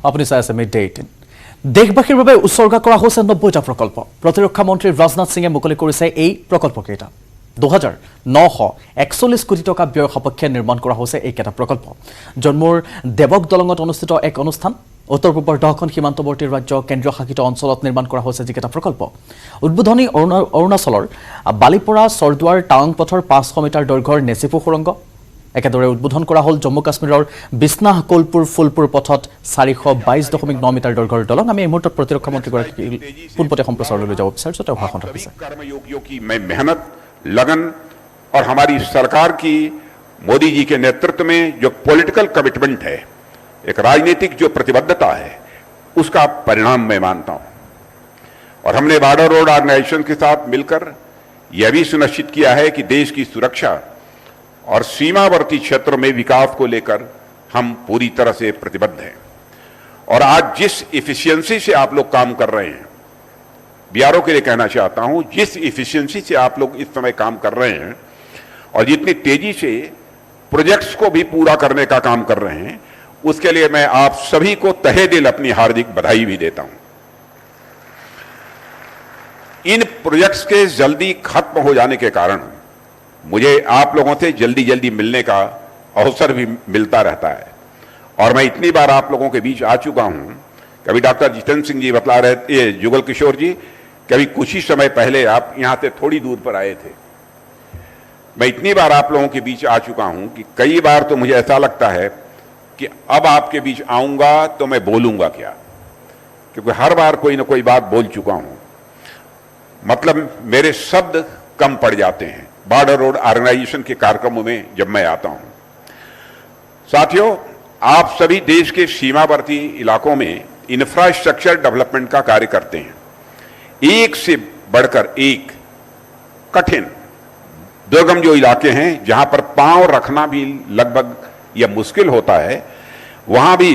আপুনি চাই আছে মিড-ডে 18 দেশবাসীৰ বাবে উৎসৰ্গা কৰা হৈছে 90টা প্ৰকল্প প্ৰতিৰক্ষা মন্ত্ৰী ৰাজনাথ সিঙে মুকলি কৰিছে এই প্ৰকল্পকেইটা 2941 কোটি টকা ব্যয় সাপেক্ষে নিৰ্মাণ কৰা হৈছে এই কেইটা প্ৰকল্প জন্মৰ দেৱক দলঙত অনুষ্ঠিত এক অনুষ্ঠান উত্তৰ পূবৰ 10খন সীমান্তৱৰ্তী ৰাজ্য কেন্দ্ৰীয় শাসিত অঞ্চলত নিৰ্মাণ কৰা হৈছে যিকেইটা প্ৰকল্প উদ্বোধনী অৰুণাচলৰ বালিপৰা সৰদুৱাৰ টাৱাং পথৰ 500 মিটাৰ দৈৰ্ঘ্যৰ নেচিপু সুৰংগ একেদৰে উদ্বোধন কৰা হল জম্মু কাশ্মীৰৰ বিছনাহ কলপুৰ ফুলপুৰ পথত 422.9 মিটাৰ দৈৰ্ঘ্যৰ দলং আমি এই মুহূৰ্তত প্ৰতিৰক্ষা মন্ত্ৰী গৰাকী পুনপতে সম্প্ৰচাৰলৈ যাব বিচাৰিছো তেওঁ ভাষণ ৰাখিছে कर्मयोगियों की मेहनत लगन और हमारी सरकार की मोदी जी के नेतृत्व में जो पॉलिटिकल कमिटमेंट है एक राजनीतिक जो प्रतिबद्धता है उसका परिणाम मैं मानता हूं और हमने बॉर्डर रोड ऑर्गेनाइजेशन के साथ मिलकर यह भी सुनिश्चित किया है कि देश की सुरक्षा और सीमावर्ती क्षेत्रों में विकास को लेकर हम पूरी तरह से प्रतिबद्ध हैं और आज जिस इफिशियंसी से आप लोग काम कर रहे हैं बीआरओ के लिए कहना चाहता हूं जिस इफिशियंसी से आप लोग इस समय काम कर रहे हैं और जितनी तेजी से प्रोजेक्ट्स को भी पूरा करने का काम कर रहे हैं उसके लिए मैं आप सभी को तहे दिल अपनी हार्दिक बधाई भी देता हूं इन प्रोजेक्ट्स के जल्दी खत्म हो जाने के कारण मुझे आप लोगों से जल्दी जल्दी मिलने का अवसर भी मिलता रहता है और मैं इतनी बार आप लोगों के बीच आ चुका हूं कभी डॉक्टर जितेंद्र सिंह जी बतला रहे थे जुगल किशोर जी कभी कुछ ही समय पहले आप यहां से थोड़ी दूर पर आए थे मैं इतनी बार आप लोगों के बीच आ चुका हूं कि कई बार तो मुझे ऐसा लगता है कि अब आपके बीच आऊंगा तो मैं बोलूंगा क्या क्योंकि हर बार कोई ना कोई बात बोल चुका हूं मतलब मेरे शब्द कम पड़ जाते हैं बॉर्डर रोड ऑर्गेनाइजेशन के कार्यक्रमों में जब मैं आता हूं साथियों आप सभी देश के सीमावर्ती इलाकों में इंफ्रास्ट्रक्चर डेवलपमेंट का कार्य करते हैं एक से बढ़कर एक कठिन दुर्गम जो इलाके हैं जहां पर पांव रखना भी लगभग यह मुश्किल होता है वहां भी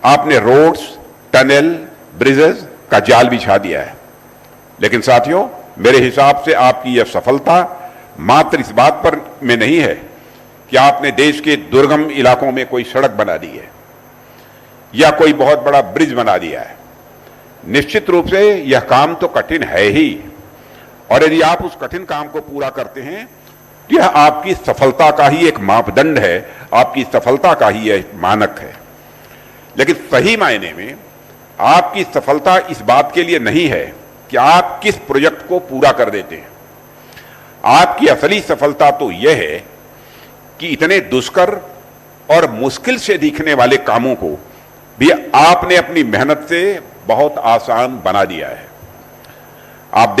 आपने रोड्स टनल ब्रिजेस का जाल बिछा दिया है लेकिन साथियों मेरे हिसाब से आपकी यह सफलता मात्र इस बात पर में नहीं है कि आपने देश के दुर्गम इलाकों में कोई सड़क बना दी है या कोई बहुत बड़ा ब्रिज बना दिया है निश्चित रूप से यह काम तो कठिन है ही और यदि आप उस कठिन काम को पूरा करते हैं तो यह आपकी सफलता का ही एक मापदंड है आपकी सफलता का ही एक मानक है लेकिन सही मायने में आपकी सफलता इस बात के लिए नहीं है कि आप किस प्रोजेक्ट को पूरा कर देते हैं आपकी असली सफलता तो यह है कि इतने दुष्कर और मुश्किल से दिखने वाले कामों को भी आपने अपनी मेहनत से बहुत आसान बना दिया है अब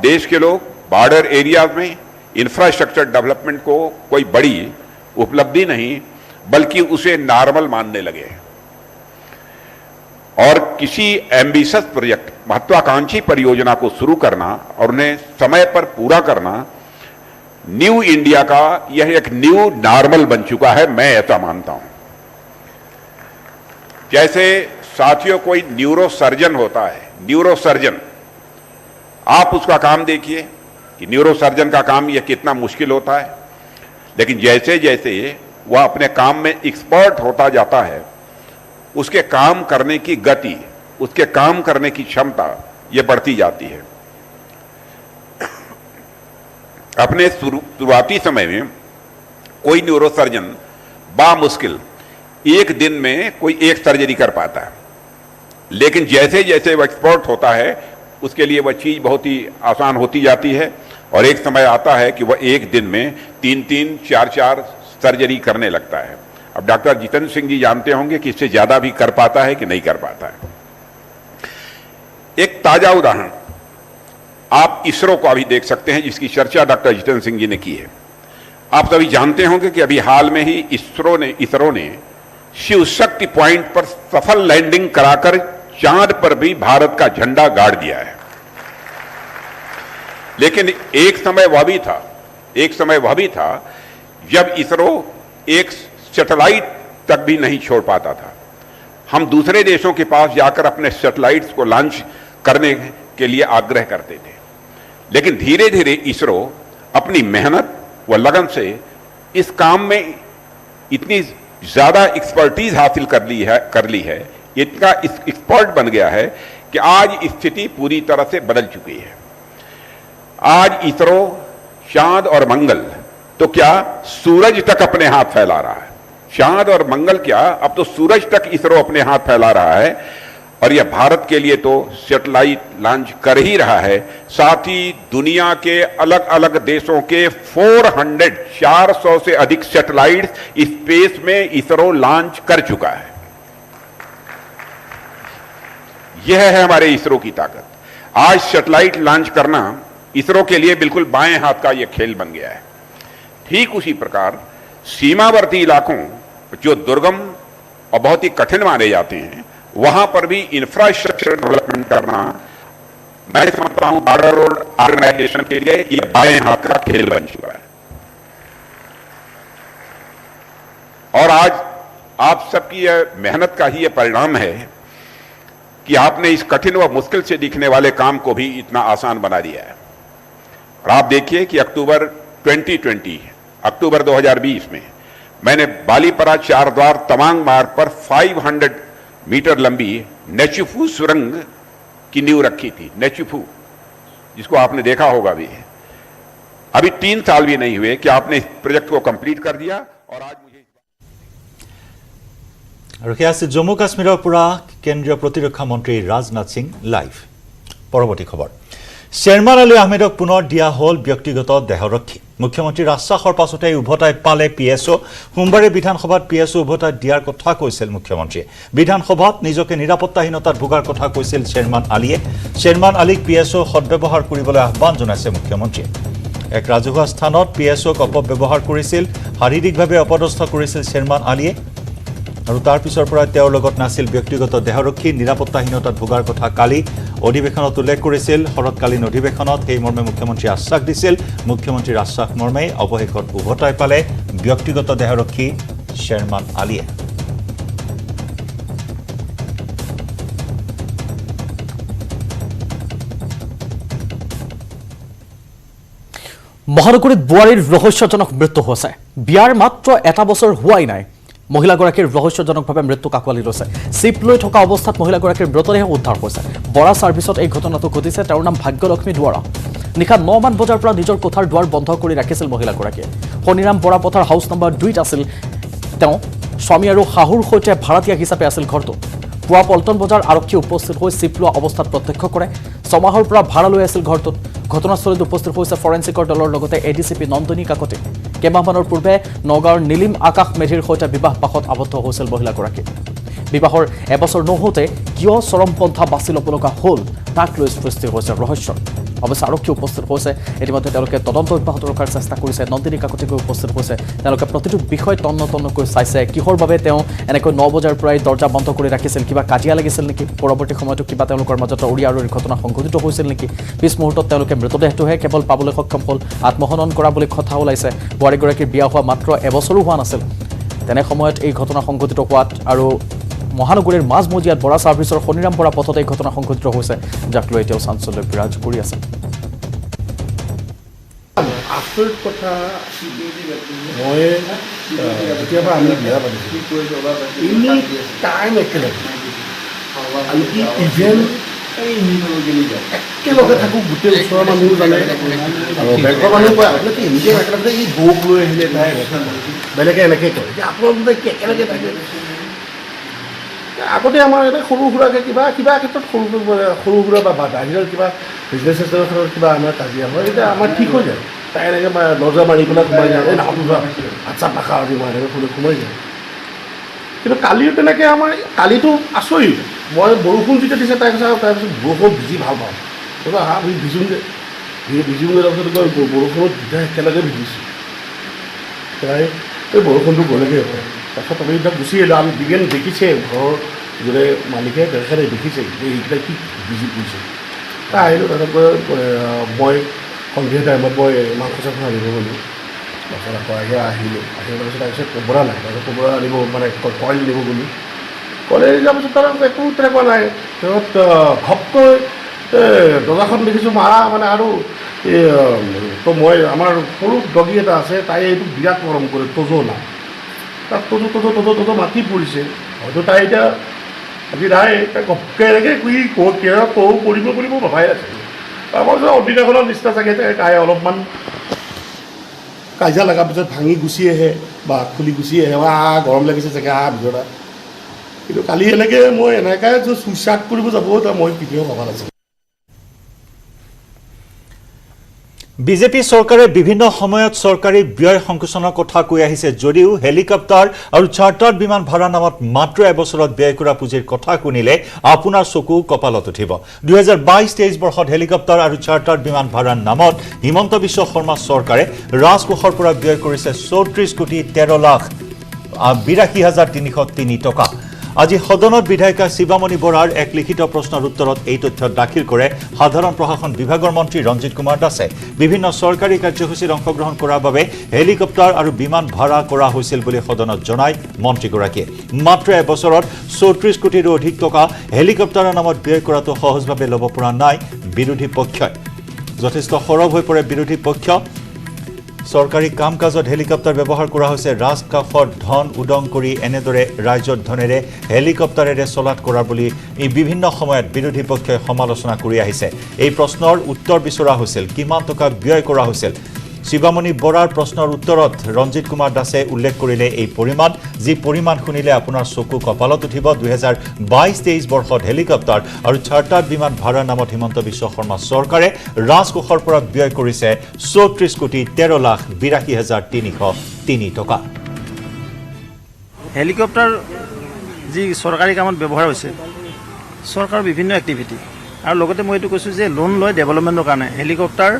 देश के लोग बॉर्डर एरियाज में इंफ्रास्ट्रक्चर डेवलपमेंट को कोई बड़ी उपलब्धि नहीं बल्कि उसे नॉर्मल मानने लगे हैं और किसी एम्बिशियस प्रोजेक्ट महत्वाकांक्षी परियोजना को शुरू करना और उन्हें समय पर पूरा करना न्यू इंडिया का यह एक न्यू नॉर्मल बन चुका है मैं ऐसा मानता हूं जैसे साथियों कोई न्यूरोसर्जन होता है न्यूरोसर्जन आप उसका काम देखिए कि न्यूरोसर्जन का काम यह कितना मुश्किल होता है लेकिन जैसे जैसे वह अपने काम में एक्सपर्ट होता जाता है उसके काम करने की गति उसके काम करने की क्षमता यह बढ़ती जाती है अपने शुरुआती समय में कोई न्यूरोसर्जन बामुश्किल एक दिन में कोई एक सर्जरी कर पाता है लेकिन जैसे जैसे वह एक्सपर्ट होता है उसके लिए वह चीज बहुत ही आसान होती जाती है और एक समय आता है कि वह एक दिन में 3-3, 4-4 सर्जरी करने लगता है अब डॉक्टर जितेंद्र सिंह जी जानते होंगे कि इससे ज्यादा भी कर पाता है कि नहीं कर पाता है एक ताजा उदाहरण आप इसरो को अभी देख सकते हैं जिसकी चर्चा डॉक्टर जितेंद्र सिंह जी ने की है आप सभी जानते होंगे कि अभी हाल में ही इसरो ने शिव शक्ति पॉइंट पर सफल लैंडिंग कराकर चांद पर भी भारत का झंडा गाड़ दिया है लेकिन एक समय वह भी था जब इसरो एक सैटेलाइट तक भी नहीं छोड़ पाता था हम दूसरे देशों के पास जाकर अपने सैटेलाइट्स को लॉन्च करने के लिए आग्रह करते थे लेकिन धीरे धीरे इसरो अपनी मेहनत व लगन से इस काम में इतनी ज्यादा एक्सपर्टीज हासिल कर ली है, इतना एक्सपर्ट बन गया है कि आज स्थिति पूरी तरह से बदल चुकी है। आज इसरो चांद और मंगल तो क्या सूरज तक अपने हाथ फैला रहा है। चांद और मंगल क्या, अब तो सूरज तक इसरो अपने हाथ फैला रहा है। और यह भारत के लिए तो सैटेलाइट लॉन्च कर ही रहा है, साथ ही दुनिया के अलग अलग देशों के 400 से अधिक सैटेलाइट स्पेस में इसरो लॉन्च कर चुका है। यह है हमारे इसरो की ताकत। आज सैटेलाइट लॉन्च करना इसरो के लिए बिल्कुल बाएं हाथ का यह खेल बन गया है। ठीक उसी प्रकार सीमावर्ती इलाकों जो दुर्गम और बहुत ही कठिन माने जाते हैं, वहां पर भी इंफ्रास्ट्रक्चर डेवलपमेंट करना, मैं समझता हूं बॉर्डर रोड ऑर्गेनाइजेशन के लिए यह बाएं हाथ का खेल बन चुका है। और आज आप सबकी यह मेहनत का ही यह परिणाम है कि आपने इस कठिन व मुश्किल से दिखने वाले काम को भी इतना आसान बना दिया है। और आप देखिए कि अक्टूबर 2020 में मैंने बालीपरा चारद्वार तवांग मार्ग पर 500 मीटर लंबी नेचुफू सुरंग की नींव रखी थी। नेचुफू, जिसको आपने देखा होगा भी। अभी 3 साल भी नहीं हुए कि आपने इस प्रोजेक्ट को कंप्लीट कर दिया। और आज मुझे जम्मू काश्मीर केंद्रीय प्रतिरक्षा मंत्री राजनाथ सिंह लाइव। परवर्ती खबर, शेरमान आली आहमेदक पुनर दिया हल व्यक्तिगत देहरक्षी। मुख्यमंत्री आश्वासर पाछते उभताई पाले PSO। सोमवारे विधानसभात PSO उभताई दियार कथा কৈছিল मुख्यमंत्रीये। विधानसभात निजके निरापत्ताहीनतात भोगार कथा কৈছিল शेरमान आलिये। शेरमान आलिक PSO सद्व्यवहार কৰিবলৈ आह्वान जनाइছে मुख्यमंत्रीये। एक राजহুৱা স্থানত PSOক অপব্যৱহাৰ কৰিছিল, শাৰীৰিকভাৱে অপদস্থ কৰিছিল शेरमान आलिये। और तार पिछर पर त्यार लगत नासिल व्यक्तिगत देहरक्षी। निरापत्ताहीनतात भोगार कथा काली अधिवेशनत उल्लेख करिছিল। शरतकालीन अधिवेशनत সেই মৰ্মে मुख्यमंत्री आश्वास दिছিল। मुख्यमंत्रीर आश्वास मर्मे अवশেষত उभताई पाले व्यक्तिगत देहरक्षी शेरमान आलिये। মহানগৰীত বোৱাৰীৰ ৰহস্যজনক মৃত্যু হৈছে। বিয়াৰ মাত্ৰ এটা বছৰ হোৱাই নাই, মহিলাগৰাকীৰ ৰহস্যজনকভাৱে মৃত্যুক আঁকোৱালি লৈছে। চিপ লৈ থকা অৱস্থাত মহিলাগৰাকীৰ মৃতদেহ উদ্ধাৰ হৈছে। বৰা ছাৰ্ভিচত এই ঘটনাটো ঘটিছে। তেওঁৰ নাম ভাগ্যলক্ষ্মী দুৱাৰা। নিশা 9 মান বজাৰ পৰা নিজৰ কোঠাৰ দুৱাৰ বন্ধ কৰি ৰাখিছিল মহিলাগৰাকীয়ে। শনিৰাম বৰা পথাৰ হাউচ নম্বৰ 2ত আছিল তেওঁ। স্বামী আৰু শাহুৰ সৈতে ভাড়াতীয়া হিচাপে আছিল ঘৰটো। পুৱা পল্টন বজাৰ আৰক্ষী উপস্থিত হৈ চিপ লোৱা অৱস্থাত প্ৰত্যক্ষ কৰে। 6 মাহৰ পৰা ভাড়া লৈ আছিল ঘৰটোত। ঘটনাস্থলীত উপস্থিত হৈছে ফৰেন্সিকৰ দলৰ লগতে ADCP নন্দনী কাকতি। কেইমাহমানৰ পূৰ্বে নগাঁৱৰ নীলিম আকাশ মেধিৰ সৈতে বিবাহ পাশত আবদ্ধ হৈছিল মহিলাগৰাকী। বিবাহৰ এবছৰ নহওঁতে কিয় চৰমপন্থা বাছি ল'ব লগা হ'ল তাক লৈ সৃষ্টি হৈছে ৰহস্য। অৱশ্যে আৰক্ষী উপস্থিত হৈছে। ইতিমধ্যে তেওঁলোকে তদন্ত অব্যাহত ৰখাৰ চেষ্টা কৰিছে। নন্দিনী কাকতিকৈ উপস্থিত হৈছে। তেওঁলোকে প্ৰতিটো বিষয় তন্নতন্নকৈ চাইছে। কিহৰ বাবে তেওঁ এনেকৈ 9 বজাৰ পৰাই দৰ্জা বন্ধ কৰি ৰাখিছিল? কিবা কাজিয়া লাগিছিল নেকি? পৰৱৰ্তী সময়তো কিবা তেওঁলোকৰ মাজত উৰিয়াৰুৰ ঘটনা সংঘটিত হৈছিল নেকি? পিছ মুহূৰ্তত তেওঁলোকে মৃতদেহটোহে কেৱল পাবলৈ সক্ষম হ'ল। আত্মহনন কৰা বুলি কথা ওলাইছে। বোৱাৰীগৰাকীৰ বিয়া হোৱা মাত্ৰ এবছৰো হোৱা নাছিল। তেনে সময়ত এই ঘটনা সংঘটিত হোৱাত আৰু মহানগৰীৰ মাজমজিয়াত বৰা ছাৰ্ভিচৰ শনিৰাম বৰা পথত এই ঘটনা সংঘটিত হৈছে, যাক লৈ এতিয়াও চাঞ্চল্য বিৰাজ কৰি আছে। আচৰিত কথা, মই কেতিয়াবা আমি বিয়া পাতিছোঁ এনি টাইম একেলগে, আনকি ইভেন একেলগে থাকোঁ। গোটেই ওচৰৰ মানুহো জানে আৰু বেংকৰ মানুহে কয় আপোনালোকে এনেকৈ একেলগে এই বৌক লৈ আহিলে নাই, বেলেগে এনেকৈ কয় যে আপোনালোকে কি একেলগে থাকে। আগতে আমাৰ এটা সৰু সুৰাকৈ কিবা ক্ষেত্ৰত সৰু সুৰা বা বাহিৰৰ কিবা বিজনেছ চেজনেছৰ কিবা আমাৰ কাজিয়া হয়, এতিয়া আমাৰ ঠিক হৈ যায়। তাই এনেকৈ দৰ্জা মাৰি পেলাই সোমাই যায়, এই নামটো আচ্ছা পাখা আজি মই এনেকৈ সোমাই যায়। কিন্তু কালিও তেনেকৈ আমাৰ কালিতো আচৰিত। মই বৰষুণ যেতিয়া দিছে তাই কৈছে, তাৰপিছত বৰষুণ ভিজি ভাল পাওঁ। তাৰপিছত আমি ভিজোঁগৈ তাৰপিছত কয় বৰষুণত দুটা একেলগে ভিজিছোঁ। তাই এই বৰষুণটো গ'লেগৈ হয়। তাৰপিছত আমি এতিয়া গুচি আহিলোঁ। আমি বিগেন দেখিছে, ঘৰৰ যোনে মালিকে তেখেতে দেখিছে যে এইকেইটা কি ভিজি পৰিছে। তাই আহিলোঁ। তাৰপিছত মই সন্ধিয়া টাইমত মই মাংস চাংস আনিব গ'লোঁ। তাৰপিছত আকৌ আহিলোঁ। তাৰপিছত কোমোৰা নাই, তাৰপিছত কোমোৰা আনিব মানে কইল আনিব গ'লোঁ। কইল যোৱাৰ পিছত তাৰ একো তেনেকুৱা নাই। তাৰপিছত ঘপকৈ দৰ্জাখন দেখিছোঁ মাৰা মানে আৰু তো মই আমাৰ সৰু ডগী এটা আছে, তাই এইটো বিৰাট মৰম কৰে, তজো নাই। তাত ততো মাতি পৰিছে হয়তো তাই এতিয়া আজি নাই তাই ঘপকৈ এনেকৈ কৰিব ভাবাই নাছিল আমাৰ যে অদিনাখনৰ নিচিনা চাগে তাই অলপমান কাজিয়া লগাৰ পিছত ভাঙি গুচি আহে বা খুলি গুচি আহে গৰম লাগিছে চাগে ভিতৰত কিন্তু কালি এনেকৈ মই এনেকৈ যে চুইচাইড কৰিব যাব মই কেতিয়াও ভবা নাছিলোঁ বিজেপি চৰকাৰে বিভিন্ন সময়ত চৰকাৰী ব্যয় সংকোচনৰ কথা কৈ আহিছে যদিও হেলিকপ্টাৰ আৰু চাৰ্টাৰ্ড বিমান ভাড়া নামত মাত্ৰ এবছৰত ব্যয় কৰা পুঁজিৰ কথা শুনিলে আপোনাৰ চকু কপালত উঠিব 2022-23 বৰ্ষত হেলিকপ্টাৰ আৰু চাৰ্টাৰ্ড বিমান ভাড়াৰ নামত হিমন্ত বিশ্ব শৰ্মা চৰকাৰে ৰাজকোষৰ পৰা ব্যয় কৰিছে 34,13,82,303 টকা আজি সদনত বিধায়িকা শিৱামণি বৰাৰ এক লিখিত প্ৰশ্নৰ উত্তৰত এই তথ্য দাখিল কৰে সাধাৰণ প্ৰশাসন বিভাগৰ মন্ত্ৰী ৰঞ্জিত কুমাৰ দাসে বিভিন্ন চৰকাৰী কাৰ্যসূচীত অংশগ্ৰহণ কৰাৰ বাবে হেলিকপ্টাৰ আৰু বিমান ভাড়া কৰা হৈছিল বুলি সদনত জনায় মন্ত্ৰীগৰাকীয়ে মাত্ৰ এবছৰত 34 কোটিৰো অধিক টকা হেলিকপ্টাৰৰ নামত ব্যয় কৰাটো সহজভাৱে ল'ব পৰা নাই বিৰোধী পক্ষই যথেষ্ট সৰব হৈ পৰে বিৰোধী পক্ষ চৰকাৰী কাম কাজত হেলিকপ্টাৰ ব্যৱহাৰ কৰা হৈছে ৰাজকাষত ধন উদং কৰি এনেদৰে ৰাজ্যৰ ধনেৰে হেলিকপ্টাৰেৰে চলাত কৰা বুলি এই বিভিন্ন সময়ত বিৰোধী পক্ষই সমালোচনা কৰি আহিছে এই প্ৰশ্নৰ উত্তৰ বিচৰা হৈছিল কিমান টকা ব্যয় কৰা হৈছিল শিৱামণি বৰাৰ প্ৰশ্নৰ উত্তৰত ৰঞ্জিত কুমাৰ দাসে উল্লেখ কৰিলে এই পৰিমাণ যি পৰিমাণ শুনিলে আপোনাৰ চকু কপালত উঠিব 2022-23 বৰ্ষত হেলিকপ্টাৰ আৰু চাৰ্টাৰ্ড বিমান ভাড়াৰ নামত হিমন্ত বিশ্ব শৰ্মা চৰকাৰে ৰাজকোষৰ পৰা ব্যয় কৰিছে 34,13,82,303 টকা হেলিকপ্টাৰ যি চৰকাৰী কামত ব্যৱহাৰ হৈছে চৰকাৰৰ বিভিন্ন এক্টিভিটি আৰু লগতে মই এইটো কৈছোঁ যে লোন লয় ডেভেলপমেণ্টৰ কাৰণে হেলিকপ্টাৰ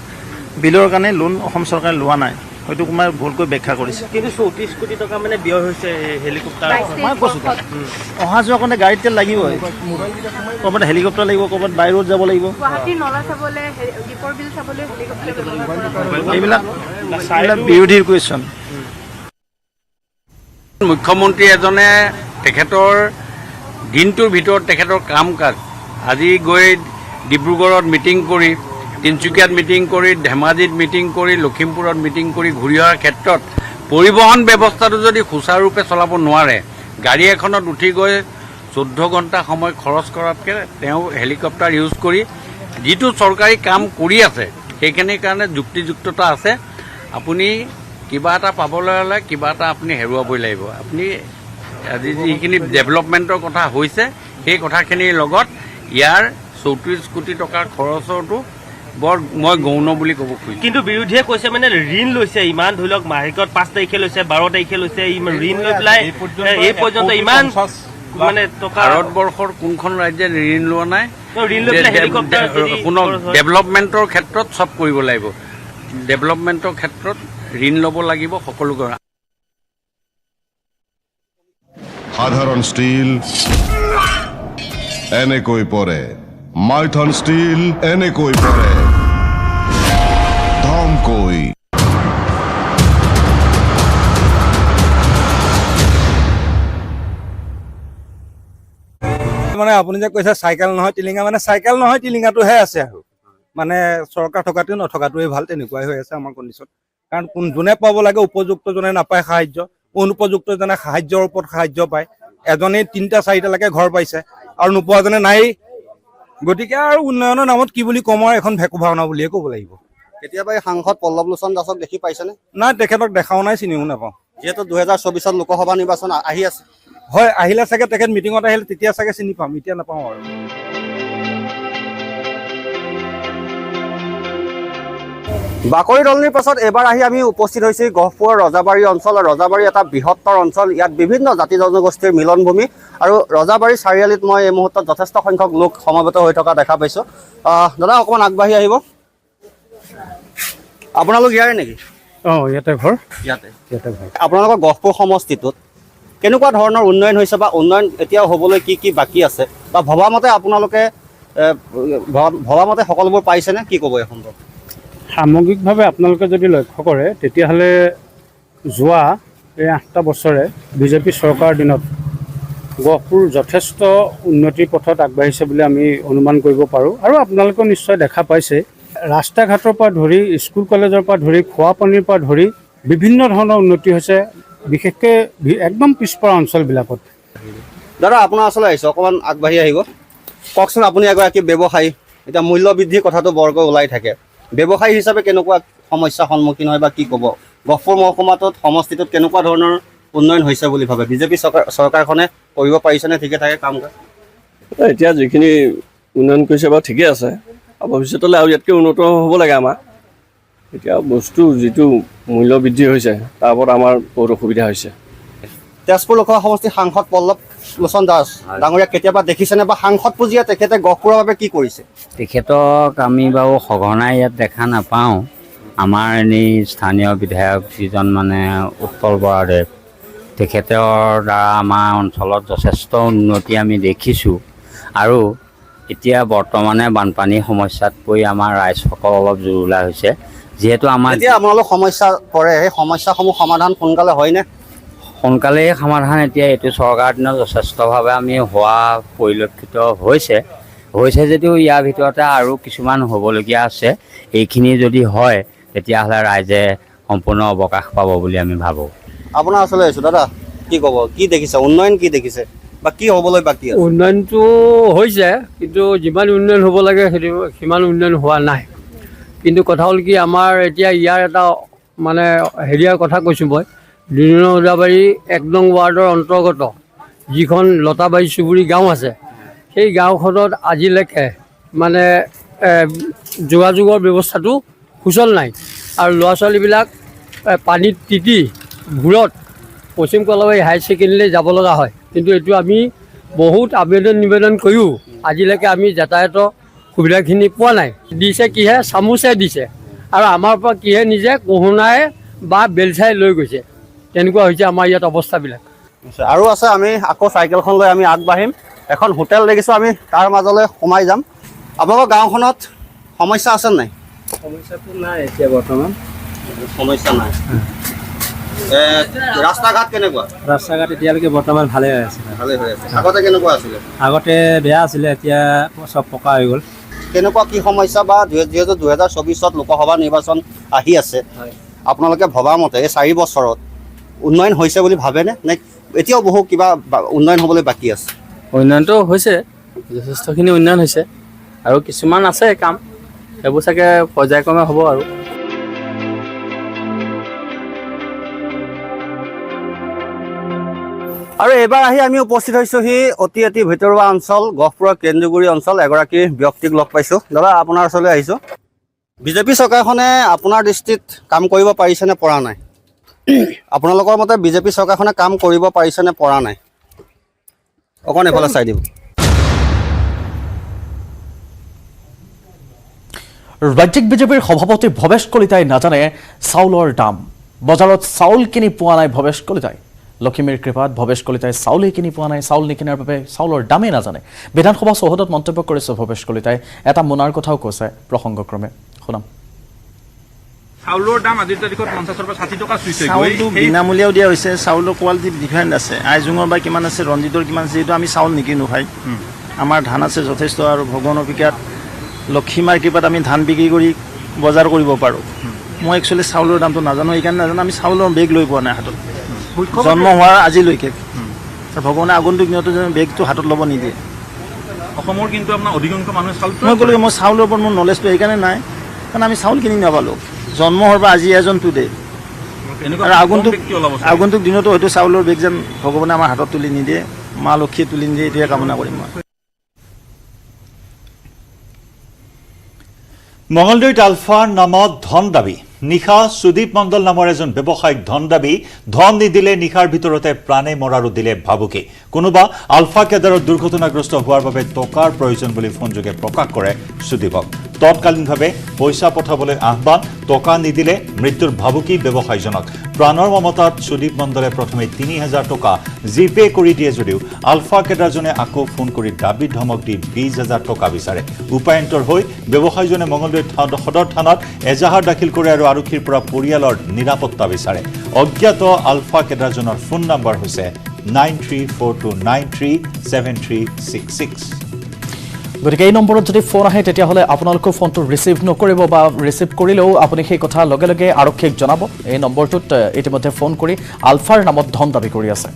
বিলৰ কাৰণে লোন অসম চৰকাৰে লোৱা নাই হয়তো কোনোবাই ভুলকৈ ব্যাখ্যা কৰিছে কিন্তু 34 কোটি টকা মানে ব্যয় হৈছে হেলিকপ্টাৰ মই কৈছোঁ অহা যোৱা কাৰণে গাড়ীত তেল লাগিবই ক'ৰবাত হেলিকপ্টাৰ লাগিব ক'ৰবাত বাই ৰোড যাব লাগিব গুৱাহাটীৰ নলা চাবলৈ দীপৰ বিল চাবলৈ হেলিকপ্টাৰ ব্যৱহাৰ কৰা হয় এইবিলাক বিৰোধীৰ কুৱেশ্যন মুখ্যমন্ত্ৰী এজনে তেখেতৰ দিনটোৰ ভিতৰত তেখেতৰ কাম কাজ আজি গৈ ডিব্ৰুগড়ত মিটিং কৰি তিনিচুকীয়াত মিটিং কৰি ধেমাজিত মিটিং কৰি লখিমপুৰত মিটিং কৰি ঘূৰি অহাৰ ক্ষেত্ৰত পৰিবহণ ব্যৱস্থাটো যদি সুচাৰুৰূপে চলাব নোৱাৰে গাড়ী এখনত উঠি গৈ 14 ঘণ্টা সময় খৰচ কৰাতকৈ তেওঁ হেলিকপ্টাৰ ইউজ কৰি যিটো চৰকাৰী কাম কৰি আছে সেইখিনিৰ কাৰণে যুক্তিযুক্ততা আছে আপুনি কিবা এটা পাবলৈ হ'লে কিবা এটা আপুনি হেৰুৱাবই লাগিব আপুনি আজি যিখিনি ডেভেলপমেণ্টৰ কথা হৈছে সেই কথাখিনিৰ লগত ইয়াৰ 34 কোটি টকাৰ খৰচৰটো বৰ মই গৌণ বুলি ক'ব খুজিছোঁ কিন্তু বিৰোধীয়ে কৈছে মানে ঋণ লৈছে ইমান ধৰি লওক মাহেকত 5 তাৰিখে লৈছে 12 তাৰিখে লৈছে ঋণ লৈ পেলাই এই পৰ্যন্ত ইমান মানে টকা ভাৰতবৰ্ষৰ কোনখন ৰাজ্যে ঋণ লোৱা নাই ঋণ লৈ পেলাই হেলিকপ্টাৰ শুনক ডেভেলপমেণ্টৰ ক্ষেত্ৰত চব কৰিব লাগিব ডেভেলপমেণ্টৰ ক্ষেত্ৰত ঋণ ল'ব লাগিব সকলো সাধাৰণ ষ্টীল এনেকৈ পৰে মাইথন ষ্টীল এনেকৈ পৰে ধমকৈ মানে আপুনি যে কৈছে চাইকেল নহয় টিলিঙা মানে চাইকেল নহয় টিলিঙাটোহে আছে আৰু মানে চৰকাৰ থকাটো নথকাটোৱে ভাল তেনেকুৱাই হৈ আছে আমাৰ কণ্ডিশ্যন কাৰণ যোনে পাব লাগে উপযুক্তজনে নাপায় সাহায্য অনুপযুক্তজনে সাহায্যৰ ওপৰত সাহায্য পায় এজনেই 3টা 4টালৈকে ঘৰ পাইছে আৰু নোপোৱাজনে নাই গতিকে আৰু উন্নয়নৰ নামত কি বুলি কম আৰু এখন ভেকু ভাওনা বুলিয়ে ক'ব লাগিব কেতিয়াবা এই সাংসদ পল্লৱ লোচন দাসক দেখি পাইছেনে নাই তেখেতক দেখাও নাই চিনিও নাপাওঁ যিহেতু 2024 লোকসভা নিৰ্বাচন আহি আছে হয় আহিলে চাগে তেখেত মিটিঙত আহিলে তেতিয়া চাগে চিনি পাম এতিয়া নাপাওঁ আৰু বাকৰি দলনিৰ পাছত এবাৰ আহি আমি উপস্থিত হৈছোঁ গহপুৰৰ ৰজাবাৰী অঞ্চল ৰজাবাৰী এটা বৃহত্তৰ অঞ্চল ইয়াত বিভিন্ন জাতি জনগোষ্ঠীৰ মিলনভূমি আৰু ৰজাবাৰী চাৰিআলিত মই এই মুহূৰ্তত যথেষ্ট সংখ্যক লোক সমবেত হৈ থকা দেখা পাইছোঁ দাদা অকণমান আগবাঢ়ি আহিব আপোনালোক ইয়াৰে নেকি ইয়াতে ঘৰ ইয়াতে আপোনালোকৰ গহপুৰ সমষ্টিটোত কেনেকুৱা ধৰণৰ উন্নয়ন হৈছে বা উন্নয়ন এতিয়াও হ'বলৈ কি কি বাকী আছে বা ভবামতে আপোনালোকে ভবামতে সকলোবোৰ পাইছেনে কি ক'ব এই সন্দৰ্ভত সামগ্ৰিকভাৱে আপোনালোকে যদি লক্ষ্য কৰে তেতিয়াহ'লে যোৱা এই 8টা বছৰে বিজেপি চৰকাৰৰ দিনত গহপুৰ যথেষ্ট উন্নতিৰ পথত আগবাঢ়িছে বুলি আমি অনুমান কৰিব পাৰোঁ আৰু আপোনালোকেও নিশ্চয় দেখা পাইছে ৰাস্তা ঘাটৰ পৰা ধৰি স্কুল কলেজৰ পৰা ধৰি খোৱা পানীৰ পৰা ধৰি বিভিন্ন ধৰণৰ উন্নতি হৈছে বিশেষকৈ একদম পিছপৰা অঞ্চলবিলাকত। দাদা আপোনাৰ ওচৰলৈ আহিছোঁ, অকণমান আগবাঢ়ি আহিব। কওকচোন, আপুনি এগৰাকী ব্যৱসায়ী, এতিয়া মূল্য বৃদ্ধিৰ কথাটো বৰকৈ ওলাই থাকে, ব্যৱসায়ী হিচাপে কেনেকুৱা সমস্যাৰ সন্মুখীন হয় বা কি ক'ব? গহপুৰ মহকুমাটোত সমষ্টিটোত কেনেকুৱা ধৰণৰ উন্নয়ন হৈছে বুলি ভাবে? বিজেপি চৰকাৰখনে কৰিব পাৰিছেনে ঠিকে থাকে কাম? এতিয়া যিখিনি উন্নয়ন কৰিছে বাৰু ঠিকে আছে, আৰু ভৱিষ্যতলৈ আৰু ইয়াতকৈ উন্নত হ'ব লাগে আমাৰ। এতিয়া বস্তু যিটো মূল্য বৃদ্ধি হৈছে তাৰ ওপৰত আমাৰ বহুত অসুবিধা হৈছে। তেজপুৰ লোকসভা সমষ্টিৰ সাংসদ পল্লৱ লোচন দাস ডাঙৰীয়াক কেতিয়াবা দেখিছেনে বা সাংসদ পুঁজিৰে তেখেতে গহপুৰৰ বাবে কি কৰিছে? তেখেতক আমি বাৰু সঘনাই ইয়াত দেখা নাপাওঁ। আমাৰ এনেই স্থানীয় বিধায়ক যিজন মানে উৎপল বৰাদেৱ, তেখেতৰ দ্বাৰা আমাৰ অঞ্চলত যথেষ্ট উন্নতি আমি দেখিছোঁ। আৰু এতিয়া বৰ্তমানে বানপানীৰ সমস্যাত পৰি আমাৰ ৰাইজসকল অলপ জুৰুলা হৈছে। যিহেতু আমাৰ এতিয়া আপোনালোক সমস্যা পৰে, সেই সমস্যাসমূহ সমাধান সোনকালে হয়নে? সোনকালেই সমাধান এতিয়া এইটো চৰকাৰ দিনত যথেষ্টভাৱে আমি হোৱা পৰিলক্ষিত হৈছে যদিও ইয়াৰ ভিতৰতে আৰু কিছুমান হ'বলগীয়া আছে। এইখিনি যদি হয় তেতিয়াহ'লে ৰাইজে সম্পূৰ্ণ অৱকাশ পাব বুলি আমি ভাবোঁ। আপোনাৰ ওচৰলৈ আহিছোঁ। দাদা কি ক'ব, কি দেখিছে, উন্নয়ন কি দেখিছে বা কি হ'বলৈ বাকী আছে? উন্নয়নটো হৈছে, কিন্তু যিমান উন্নয়ন হ'ব লাগে সেইটো সিমান উন্নয়ন হোৱা নাই। কিন্তু কথা হ'ল কি, আমাৰ এতিয়া ইয়াৰ এটা মানে হেৰিয়াৰ কথা কৈছোঁ মই, ৰজাবাৰী 1 নং ৱাৰ্ডৰ অন্তৰ্গত যিখন লতাবাৰী চুবুৰী গাঁও আছে, সেই গাঁওখনত আজিলৈকে মানে যোগাযোগৰ ব্যৱস্থাটো সুচল নাই। আৰু ল'ৰা ছোৱালীবিলাক পানীত তিতি ভূৰত পশ্চিম কলাবাৰী হায়াৰ ছেকেণ্ডেৰীলৈ যাব লগা হয়। কিন্তু এইটো আমি বহুত আবেদন নিবেদন কৰিও আজিলৈকে আমি যাতায়াতৰ সুবিধাখিনি পোৱা নাই। দিছে কিহে, চামুচে দিছে, আৰু আমাৰ পৰা কিহে নিজে কোহোনাই বা বেলচাই লৈ গৈছে। তেনেকুৱা হৈছে আমাৰ ইয়াত অৱস্থাবিলাক। আৰু আছে, আমি আকৌ চাইকেলখন লৈ আমি আগবাঢ়িম। এখন হোটেল দেখিছোঁ, আমি তাৰ মাজলৈ সোমাই যাম। আপোনালোকৰ গাঁওখনত সমস্যা আছে নাই? সমস্যাটো নাই এতিয়া বৰ্তমান, সমস্যা নাই। ৰাস্তা ঘাট কেনেকুৱা? ৰাস্তা ঘাট এতিয়ালৈকে বৰ্তমান ভালে হৈ আছে। ভালে হৈ আছে। আগতে কেনেকুৱা আছিলে? আগতে বেয়া আছিলে, এতিয়া চব পকা হৈ গ'ল। কেনেকুৱা কি সমস্যা বা যিহেতু 2024 লোকসভা নিৰ্বাচন আহি আছে, আপোনালোকে ভবা মতে এই 4 বছৰত উন্নয়ন হৈছে বুলি ভাবেনে, নে এতিয়াও বহু কিবা উন্নয়ন হ'বলৈ বাকী আছে? উন্নয়নটো হৈছে, যথেষ্টখিনি উন্নয়ন হৈছে, আৰু কিছুমান আছে কাম, সেইবোৰ চাগে পৰ্যায়ক্ৰমে হ'ব। আৰু এইবাৰ আহি আমি উপস্থিত হৈছোঁহি অতি ভিতৰুৱা অঞ্চল গহপুৰৰ কেন্দুগুৰি অঞ্চল। এগৰাকী ব্যক্তিক লগ পাইছোঁ। দাদা আপোনাৰ ওচৰলৈ আহিছোঁ। বিজেপি চৰকাৰখনে আপোনাৰ দৃষ্টিত কাম কৰিব পাৰিছেনে পৰা নাই? আপোনালোকৰ মতে বিজেপি চৰকাৰখনে কাম কৰিব পাৰিছেনে পৰা নাই? অকণ এফালে চাই দিব। ৰাজ্যিক বিজেপিৰ সভাপতি ভৱেশ কলিতাই নাজানে চাউলৰ দাম। বজাৰত চাউল কিনি পোৱা নাই ভৱেশ কলিতাই। লখিমীৰ কৃপাত ভৱেশ কলিতাই চাউলেই কিনি পোৱা নাই, চাউল নিকিনাৰ বাবে চাউলৰ দামেই নাজানে। বিধানসভা চৌহদত মন্তব্য কৰিছে ভৱেশ কলিতাই। এটা মোনাৰ কথাও কৈছে প্ৰসংগক্ৰমে, শুনাম। চাউলৰ দাম আজিৰ তাৰিখত 50 পৰা 60 টকা চুইছে। চাউলটো বিনামূলীয়াও দিয়া হৈছে, চাউলৰ কোৱালিটি ডিফাৰেণ্ট আছে। আইজোঙৰ বা কিমান আছে, ৰঞ্জিতৰ কিমান আছে, যিহেতু আমি চাউল নিকিনো ভাই। আমাৰ ধান আছে যথেষ্ট, আৰু ভগৱানৰ কৃপাত লক্ষীমাৰ কৃপাত আমি ধান বিক্ৰী কৰি বজাৰ কৰিব পাৰোঁ। মই একচুৱেলি চাউলৰ দামটো নাজানো, এইকাৰণে নাজানো। আমি চাউলৰ বেগ লৈ পোৱা নাই হাতত, জন্ম হোৱাৰ আজিলৈকে। ভগৱানে আগন্তুক দিনতো যেন বেগটো হাতত ল'ব নিদিয়ে। অসমৰ কিন্তু আপোনাৰ অধিকাংশ মানুহে চাউল, মই ক'লো মই চাউলৰ ওপৰত মোৰ নলেজটো এইকাৰণে নাই, কাৰণ আমি চাউল কিনি নাপালোঁ জন্ম হোৱাৰ পৰা আজি এজন টুডে। আৰু আগন্তুক দিনতো হয়তো চাউলৰ বেগ যেন ভগৱানে আমাৰ হাতত তুলি নিদিয়ে, মা লক্ষীয়ে তুলি নিদিয়ে, এইটোৱে কামনা কৰিম মই। মঙলদৈত আলফাৰ নামত ধন দাবী। নিশা সুদীপ মণ্ডল নামৰ এজন ব্যৱসায়িক ধন দাবী। ধন নিদিলে নিশাৰ ভিতৰতে প্ৰাণে মৰাৰো দিলে ভাবুকি। কোনোবা আলফা কেডাৰত দুৰ্ঘটনাগ্ৰস্ত হোৱাৰ বাবে টকাৰ প্ৰয়োজন বুলি ফোনযোগে প্ৰকাশ কৰে সুদীপক। তৎকালীনভাৱে পইচা পঠাবলৈ আহ্বান, টকা নিদিলে মৃত্যুৰ ভাবুকি ব্যৱসায়ীজনক। প্ৰাণৰ মমতাত সুদীপ মণ্ডলে প্ৰথমে 3000 টকা জিপে কৰি দিয়ে যদিও আলফা কেডাৰজনে আকৌ ফোন কৰি দাবী ধমক দি 20,000 টকা বিচাৰে। উপায়ন্তৰ হৈ ব্যৱসায়ীজনে মঙলদৈ সদৰ থানাত এজাহাৰ দাখিল কৰে আৰু আৰক্ষীৰ পৰা পৰিয়ালৰ নিৰাপত্তা বিচাৰে। অজ্ঞাত আলফা কেডাৰজনৰ ফোন নম্বৰ হৈছে 9342937366। গতিকে এই নম্বৰত যদি ফোন আহে তেতিয়াহ'লে আপোনালোকৰ ফোনটো ৰিচিভ নকৰিব বা ৰিচিভ কৰিলেও আপুনি সেই কথা লগে লগে আৰক্ষীক জনাব। এই নম্বৰটোত ইতিমধ্যে ফোন কৰি আলফাৰ নামত ধন দাবী কৰি আছে।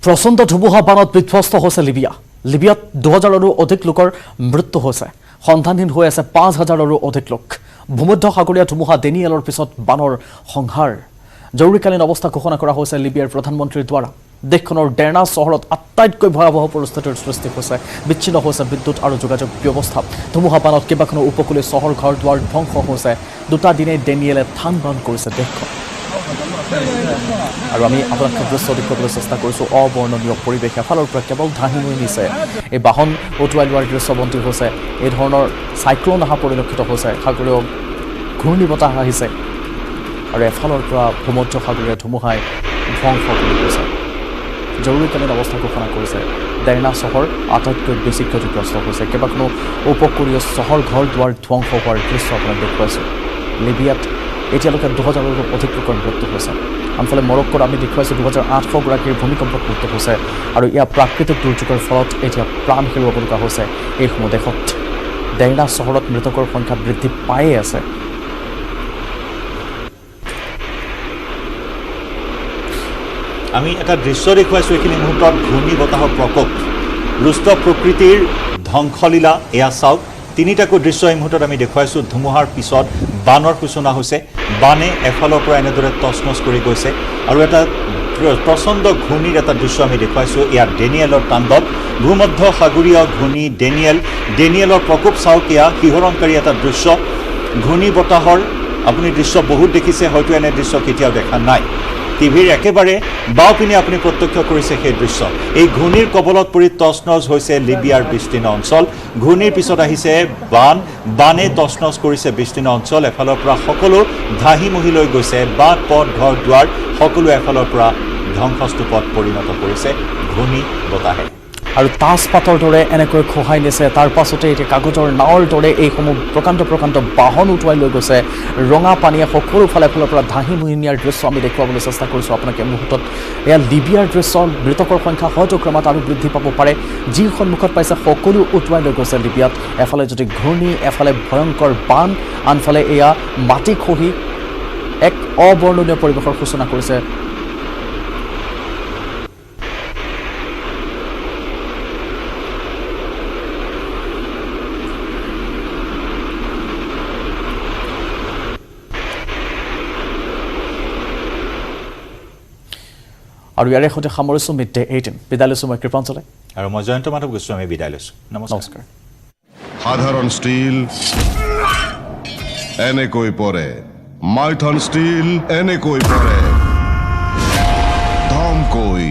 প্ৰচণ্ড ধুমুহা বানত বিধ্বস্ত হৈছে লিবিয়া। লিবিয়াত 2000ৰো অধিক লোকৰ মৃত্যু হৈছে। সন্ধানহীন হৈ আছে 5000ৰো অধিক লোক। ভূমধ্য সাগৰীয় ধুমুহা ডেনিয়েলৰ পিছত বানৰ সংহাৰ। জৰুৰীকালীন অৱস্থা ঘোষণা কৰা হৈছে লিবিয়াৰ প্ৰধানমন্ত্ৰীৰ দ্বাৰা। দেশখনৰ ডেৰনা চহৰত আটাইতকৈ ভয়াৱহ পৰিস্থিতিৰ সৃষ্টি হৈছে। বিচ্ছিন্ন হৈছে বিদ্যুৎ আৰু যোগাযোগ ব্যৱস্থা। ধুমুহা বানত কেইবাখনো উপকূলীয় চহৰ ঘৰ দুৱাৰ ধ্বংস হৈছে। দুটা দিনেই ডেনিয়েলে থান বান কৰিছে দেশখন। আৰু আমি আপোনাক দৃশ্য দেখুৱাবলৈ চেষ্টা কৰিছোঁ। অবৰ্ণনীয় পৰিৱেশ এফালৰ পৰা কেৱল ধাহি হৈ নিছে। এই বাহন উটুৱাই লোৱাৰ দৃশ্যবন্দী হৈছে। এই ধৰণৰ চাইক্লন অহা পৰিলক্ষিত হৈছে। সাগৰীয় ঘূৰ্ণী বতাহ আহিছে আৰু এফালৰ পৰা ভূমধ্য সাগৰীয় ধুমুহাই ধ্বংস কৰি গৈছে। জৰুৰীকালীন অৱস্থা ঘোষণা কৰিছে। ডেৰনা চহৰ আটাইতকৈ বেছি ক্ষতিগ্ৰস্ত হৈছে। কেইবাখনো উপকূলীয় চহৰ ঘৰ দুৱাৰ ধ্বংস হোৱাৰ দৃশ্য আপোনাক দেখুৱাইছোঁ। লিবিয়াত এতিয়ালৈকে 2000ৰো অধিক লোকৰ মৃত্যু হৈছে। আনফালে মৰক্কোত আমি দেখুৱাইছোঁ 2800 গৰাকীৰ ভূমিকম্পত মৃত্যু হৈছে আৰু ইয়াৰ প্ৰাকৃতিক দুৰ্যোগৰ ফলত এতিয়া প্ৰাণ হেৰুৱাব লগা হৈছে। এইসমূহ দেশত ডেৰনা চহৰত মৃতকৰ সংখ্যা বৃদ্ধি পায়ে আছে। আমি এটা দৃশ্য দেখুৱাইছোঁ এইখিনি মুহূৰ্তত। ঘূৰ্ণী বতাহৰ প্ৰকোপ, ৰুষ্ট প্ৰকৃতিৰ ধ্বংসলীলা এয়া চাওক। তিনিটাকৈ দৃশ্য এই মুহূৰ্তত আমি দেখুৱাইছোঁ। ধুমুহাৰ পিছত বানৰ সূচনা হৈছে। বানে এফালৰ পৰা এনেদৰে তছনছ কৰি গৈছে আৰু এটা প্ৰচণ্ড ঘূৰ্ণীৰ এটা দৃশ্য আমি দেখুৱাইছোঁ। ইয়াত ডেনিয়েলৰ তাণ্ডৱ, ভূমধ্য সাগৰীয় ঘূৰ্ণী ডেনিয়েলৰ প্ৰকোপ চাওক। এয়া শিহৰণকাৰী এটা দৃশ্য। ঘূৰ্ণী বতাহৰ আপুনি দৃশ্য বহুত দেখিছে, হয়তো এনে দৃশ্য কেতিয়াও দেখা নাই। টিভিৰ একেবাৰে বাওঁপিনে আপুনি প্ৰত্যক্ষ কৰিছে সেই দৃশ্য। এই ঘূৰ্ণীৰ কবলত পৰি তছনছ হৈছে লিবিয়াৰ বিস্তীৰ্ণ অঞ্চল। ঘূৰ্ণীৰ পিছত আহিছে বানে তছনছ কৰিছে বিস্তীৰ্ণ অঞ্চল। এফালৰ পৰা সকলো ধাহি মহি লৈ গৈছে। বাট পথ ঘৰ দুৱাৰ সকলো এফালৰ পৰা ধ্বংসস্তূপত পৰিণত কৰিছে ঘূৰ্ণী বতাহে। আৰু তাজপাতৰ দৰে এনেকৈ খহাই নিছে। তাৰ পাছতে এতিয়া কাগজৰ নাৱৰ দৰে এইসমূহ প্ৰকাণ্ড বাহন উটুৱাই লৈ গৈছে। ৰঙা পানীয়ে সকলো ফালৰ পৰা ধাহি মুহি নিয়াৰ দৃশ্য আমি দেখুৱাবলৈ চেষ্টা কৰিছোঁ আপোনাক এই মুহূৰ্তত। এয়া লিবিয়াৰ দৃশ্য। মৃতকৰ সংখ্যা হয়তো ক্ৰমাৎ আৰু বৃদ্ধি পাব পাৰে। যি সন্মুখত পাইছে সকলো উটুৱাই লৈ গৈছে লিবিয়াত। এফালে যদি ঘূৰ্ণী, এফালে ভয়ংকৰ বান, আনফালে এয়া মাটি খহি এক অবৰ্ণনীয় পৰিৱেশৰ সূচনা কৰিছে। আৰু ইয়াৰে সৈতে সামৰিছোঁ মিড ডে 18। বিদায় লৈছোঁ মই কৃপাঞ্চলে আৰু মই জয়ন্ত মাধৱ গোস্বামী বিদায় লৈছোঁ। নমস্কাৰ। সাধাৰণ ষ্টীল এনেকৈ পৰে, মাইথন ষ্টীল এনেকৈ পৰে। ধমকৈ